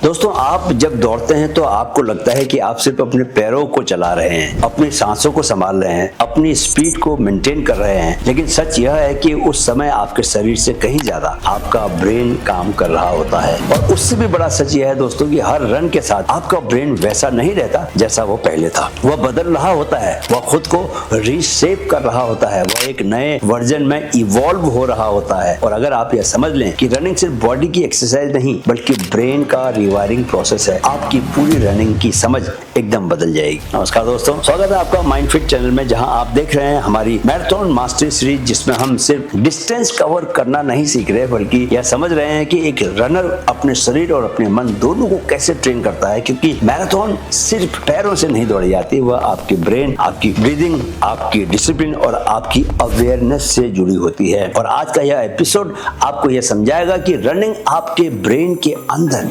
दोस्तों, आप जब दौड़ते हैं तो आपको लगता है कि आप सिर्फ अपने पैरों को चला रहे हैं, अपनी सांसों को संभाल रहे हैं, अपनी स्पीड को मेंटेन कर रहे हैं। लेकिन सच यह है कि उस समय आपके शरीर से कहीं ज्यादा आपका ब्रेन काम कर रहा होता है। और उससे भी बड़ा सच यह है दोस्तों कि हर रन के साथ आपका ब्रेन वैसा नहीं रहता जैसा वो पहले था। वह बदल रहा होता है, वह खुद को रीशेप कर रहा होता है, वह एक नए वर्जन में इवॉल्व हो रहा होता है। और अगर आप यह समझ लें कि रनिंग सिर्फ बॉडी की एक्सरसाइज नहीं बल्कि ब्रेन का वायरिंग प्रोसेस है, आपकी पूरी रनिंग की समझ एकदम बदल जाएगी। नमस्कार दोस्तों, स्वागत है आपका माइंड फिट चैनल में, जहां आप देख रहे हैं हमारी मैराथन मास्टरी सीरीज, जिसमें हम सिर्फ डिस्टेंस कवर करना नहीं सीख रहे बल्कि यह समझ रहे हैं कि एक रनर अपने शरीर और अपने मन दोनों को कैसे ट्रेन करता है। क्योंकि मैराथन सिर्फ पैरों से नहीं दौड़ी जाती, वह आपके ब्रेन, आपकी ब्रीदिंग, आपकी डिसिप्लिन और आपकी अवेयरनेस से जुड़ी होती है। और आज का यह एपिसोड आपको यह समझाएगा कि रनिंग आपके ब्रेन के अंदर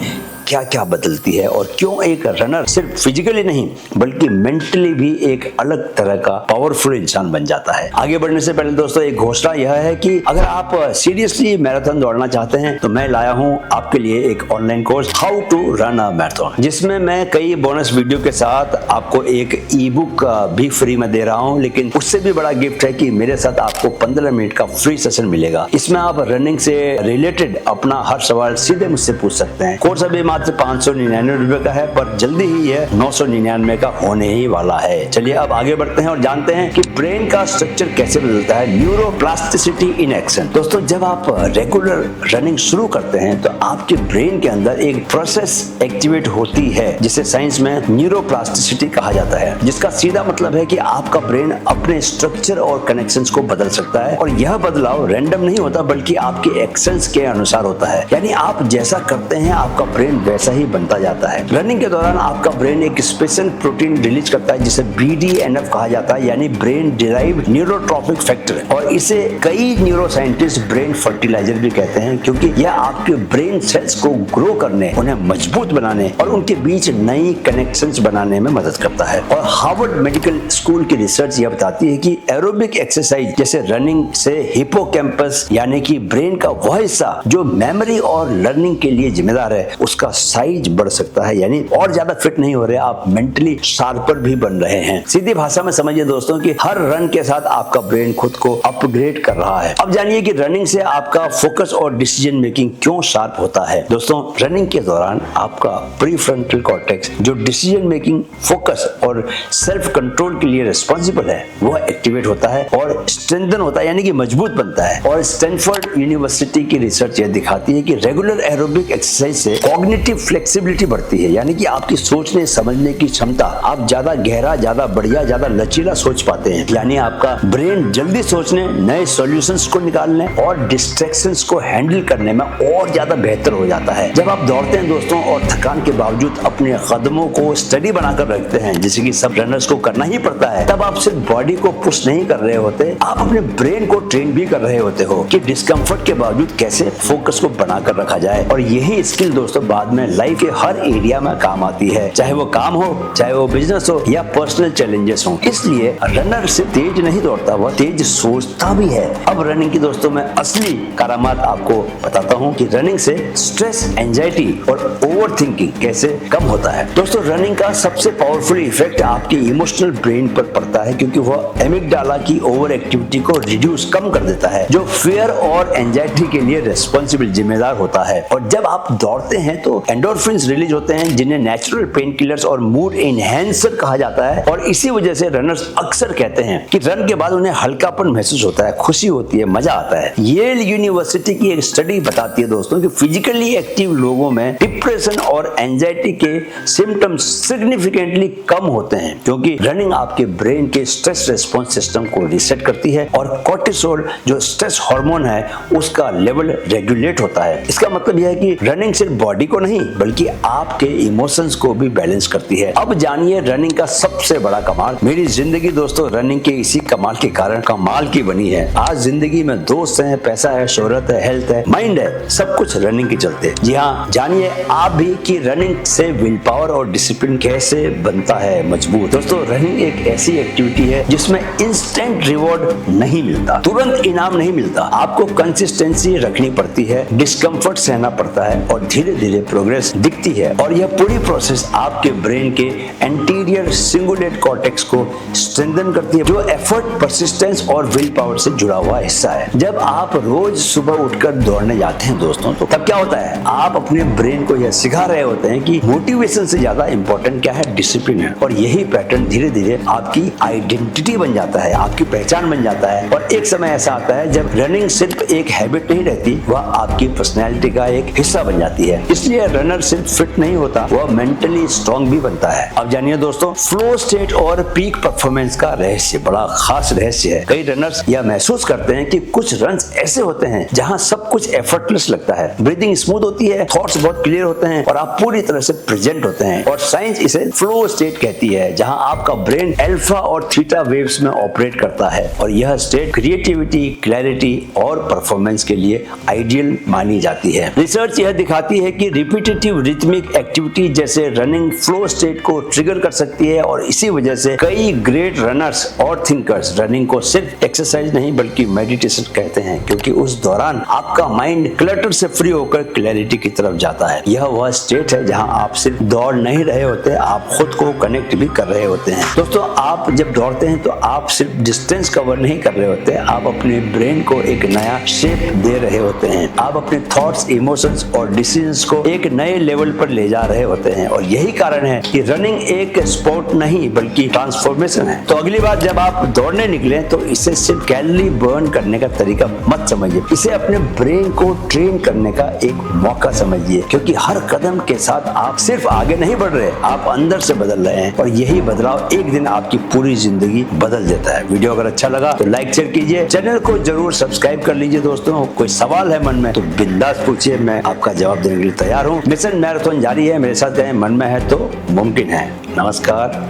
क्या क्या बदलती है और क्यों एक रनर सिर्फ फिजिकली नहीं बल्कि मेंटली भी एक अलग तरह का पावरफुल इंसान बन जाता है। आगे बढ़ने से पहले दोस्तों एक घोषणा यह है कि अगर आप सीरियसली मैराथन दौड़ना चाहते हैं तो मैं लाया हूं आपके लिए एक online course, how to run a marathon, जिसमें मैं कई बोनस वीडियो के साथ आपको एक ई बुक भी फ्री में दे रहा हूं। लेकिन उससे भी बड़ा गिफ्ट है कि मेरे साथ आपको 15 मिनट का फ्री सेशन मिलेगा। इसमें आप रनिंग से रिलेटेड अपना हर सवाल सीधे मुझसे पूछ सकते हैं। कोर्स अभी 599 रुपए का है, पर जल्दी ही यह 999 का होने ही वाला है। चलिए अब आगे बढ़ते हैं और जानते हैं कि ब्रेन का स्ट्रक्चर कैसे बदलता है। Neuroplasticity in action. दोस्तों, जब आप रेगुलर रनिंग शुरू करते हैं तो आपके ब्रेन के अंदर एक प्रोसेस एक्टिवेट होती है जिसे साइंस में न्यूरोप्लास्टिसिटी कहा जाता है, जिसका सीधा मतलब है कि आपका ब्रेन अपने स्ट्रक्चर और कनेक्शंस को बदल सकता है। और यह बदलाव रैंडम नहीं होता बल्कि आपके एक्शंस के अनुसार होता है। यानी आप जैसा करते हैं आपका ब्रेन वैसा ही बनता जाता है। रनिंग के दौरान आपका ब्रेन एक स्पेशल प्रोटीन रिलीज करता है जिसे BDNF कहा जाता है, यानी ब्रेन डिराइव्ड न्यूरोट्रॉफिक फैक्टर। और इसे कई न्यूरो साइंटिस्ट ब्रेन फर्टिलाइजर भी कहते हैं, क्योंकि यह आपके ब्रेन सेल्स को ग्रो करने, उन्हें मजबूत बनाने और उनके बीच नई कनेक्शंस बनाने में मदद करता है। और हार्वर्ड मेडिकल स्कूल की रिसर्च यह बताती है कि एरोबिक एक्सरसाइज जैसे रनिंग से हिपोकैम्पस यानी कि ब्रेन का वह हिस्सा जो मेमोरी और लर्निंग के लिए जिम्मेदार है, उसका साइज बढ़ सकता है। यानी और ज्यादा फिट नहीं हो रहे, आप मेंटली शार्पर भी बन रहे हैं। सीधी भाषा में समझिए दोस्तों कि हर रन के साथ आपका ब्रेन खुद को अपग्रेड कर रहा है। अब जानिए कि रनिंग से आपका फोकस और डिसीजन मेकिंग क्यों शार्प होता है। दोस्तों, रनिंग के दौरान आपका प्रीफ्रंटल कॉर्टेक्स जो डिसीजन मेकिंग, फोकस और सेल्फ कंट्रोल के लिए रिस्पॉन्सिबल है, वह एक्टिवेट होता है और स्ट्रेंथन होता है, यानी कि मजबूत बनता है। और स्टैनफोर्ड यूनिवर्सिटी की रिसर्च यह दिखाती है कि रेगुलर एरोबिक एक्सरसाइज से कॉग्निटिव फ्लेक्सिबिलिटी बढ़ती है, यानी कि आपकी सोचने समझने की क्षमता, आप ज्यादा गहरा, ज्यादा बढ़िया, ज्यादा लचीला सोच पाते हैं। यानी आपका ब्रेन जल्दी सोचने, नए सॉल्यूशंस को निकालने और डिस्ट्रैक्शंस को हैंडल करने में और ज्यादा बेहतर हो जाता है। जब आप दौड़ते हैं दोस्तों और थकान के बावजूद अपने कदमों को स्टडी बनाकर रखते हैं, जैसे कि सब रनर्स को करना ही पड़ता है, तब आप सिर्फ बॉडी को पुश नहीं कर रहे होते, आप अपने ब्रेन को ट्रेन भी कर रहे होते हो कि डिस्कम्फर्ट के बावजूद कैसे फोकस को बनाकर रखा जाए। और यही स्किल दोस्तों बाद में लाइफ के हर एरिया में काम आती है, चाहे वो काम हो, चाहे वो बिजनेस हो या पर्सनल चैलेंजेस हो। इसलिए रनर से तेज नहीं दौड़ता, वह तेज सोचता भी है। अब रनिंग की दोस्तों मैं असली करामात आपको बताता हूँ कि रनिंग से स्ट्रेस, एंजाइटी और ओवर थिंकिंग कैसे कम होता है। दोस्तों, रनिंग का सबसे पावरफुल इफेक्ट आपके इमोशनल ब्रेन पर पड़ता है, क्योंकि वह एमिगडाला की ओवर एक्टिविटी को रिड्यूस, कम कर देता है, जो फियर और एंजाइटी के लिए रिस्पॉन्सिबल, जिम्मेदार होता है। और जब आप दौड़ते हैं तो एंडोर्फिन्स रिलीज होते हैं, जिन्हें नेचुरल पेन किलर्स और मूड एनहेंसर कहा जाता है। और इसी वजह से रनर्स अक्सर कहते हैं कि रन के बाद उन्हें हल्कापन महसूस होता है, खुशी होती है, मजा आता है। येल यूनिवर्सिटी की एक स्टडी बताती है दोस्तों कि फिजिकली एक्टिव लोगों में डिप्रेशन और एंजाइटी के सिम्टम्स सिग्निफिकेंटली कम होते हैं, क्योंकि रनिंग आपके ब्रेन के स्ट्रेस रिस्पॉन्स सिस्टम को रीसेट करती है और कोर्टिसोल जो स्ट्रेस हार्मोन है उसका लेवल रेगुलेट होता है। इसका मतलब यह है कि रनिंग सिर्फ बॉडी को नहीं बल्कि आपके इमोशंस को भी बैलेंस करती है। अब जानिए रनिंग का सबसे बड़ा कमाल। मेरी जिंदगी दोस्तों रनिंग के इसी कमाल के कारण कमाल की बनी है। आज जिंदगी में दोस्त हैं, पैसा है, शोहरत है, हेल्थ है, माइंड है, सब कुछ रनिंग के चलते। जी हाँ, जानिए आप भी कि रनिंग से विल पावर और डिसिप्लिन कैसे बनता है मजबूत। दोस्तों, रनिंग एक ऐसी एक्टिविटी है जिसमें इंस्टेंट रिवॉर्ड नहीं मिलता, तुरंत इनाम नहीं मिलता। आपको कंसिस्टेंसी रखनी पड़ती है, डिस्कम्फर्ट सहना पड़ता है और धीरे धीरे प्रोग्रेस दिखती है और यह पूरी प्रोसेस आपके ब्रेन के एंटीरियर सिंगुलेट कॉर्टेक्स को स्ट्रेंथन करती है, जो एफर्ट, परसिस्टेंस और विल पावर से जुड़ा हुआ हिस्सा है। जब आप रोज सुबह उठकर दौड़ने जाते हैं दोस्तों, तो तब क्या होता है, आप अपने ब्रेन को यह सिखा रहे होते हैं कि मोटिवेशन से ज्यादा इंपॉर्टेंट क्या है, डिसिप्लिन है। और यही पैटर्न धीरे धीरे आपकी आइडेंटिटी बन जाता है, आपकी पहचान बन जाता है। और एक समय ऐसा आता है जब रनिंग सिर्फ एक हैबिट नहीं रहती, वह आपकी पर्सनैलिटी का एक हिस्सा बन जाती है। इसलिए रनर सिर्फ फिट नहीं होता, वह मेंटली स्ट्रांग भी बनता है। अब जानिए दोस्तों, फ्लो स्टेट और पीक परफॉर्मेंस का रहस्य बड़ा खास रहस्य है। कई रनर्स यह महसूस करते हैं कि कुछ रन्स ऐसे होते हैं जहां सब कुछ एफर्टलेस लगता है, ब्रीदिंग स्मूथ होती है, थॉट्स बहुत क्लियर होते हैं और आप पूरी तरह से प्रेजेंट होते हैं। और साइंस इसे फ्लो स्टेट कहती है, जहां आपका ब्रेन अल्फा और थीटा वेव्स में ऑपरेट करता है और यह स्टेट क्रिएटिविटी, क्लैरिटी और परफॉर्मेंस के लिए आइडियल मानी जाती है। रिसर्च यह दिखाती है कि रिपीटेटिव रिथमिक एक्टिविटी जैसे रनिंग फ्लो स्टेट को ट्रिगर कर सकती है और इसी वजह से कई ग्रेट रनर्स और थिंकर्स रनिंग को सिर्फ एक्सरसाइज नहीं बल्कि मेडिटेशन कहते हैं, क्योंकि उस दौरान आपका माइंड क्लटर से फ्री होकर क्लैरिटी की तरफ जाता है। यह वह स्टेट है जहां आप सिर्फ दौड़ नहीं रहे होते, आप खुद को कनेक्ट भी कर रहे होते हैं। दोस्तों, आप जब दौड़ते हैं तो आप सिर्फ डिस्टेंस कवर नहीं कर रहे होते, आप अपने ब्रेन को एक नया शेप दे रहे होते हैं। आप अपने थॉट्स, इमोशंस और डिसीजंस को एक नए लेवल पर ले जा रहे होते हैं और यही कारण है कि रनिंग एक स्पोर्ट नहीं बल्कि ट्रांसफॉर्मेशन है। तो अगली बार जब आप दौड़ने निकले तो इसे सिर्फ कैलोरी बर्न करने का तरीका मत समझिए, इसे अपने ब्रेन को ट्रेन करने का एक मौका समझिए, क्योंकि हर कदम के साथ आप सिर्फ आगे नहीं बढ़ रहे, आप अंदर से बदल रहे हैं और यही बदलाव एक दिन आपकी पूरी जिंदगी बदल देता है। वीडियो अगर अच्छा लगा तो लाइक शेयर कीजिए, चैनल को जरूर सब्सक्राइब कर लीजिए। दोस्तों, कोई सवाल है मन में तो बिंदास पूछिए, मैं आपका जवाब देने के लिए तैयार हूँ। मिशन मैराथन जारी है, मेरे साथ है, मन में है तो मुमकिन है। नमस्कार,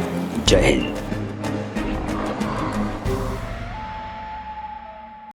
जय हिंद।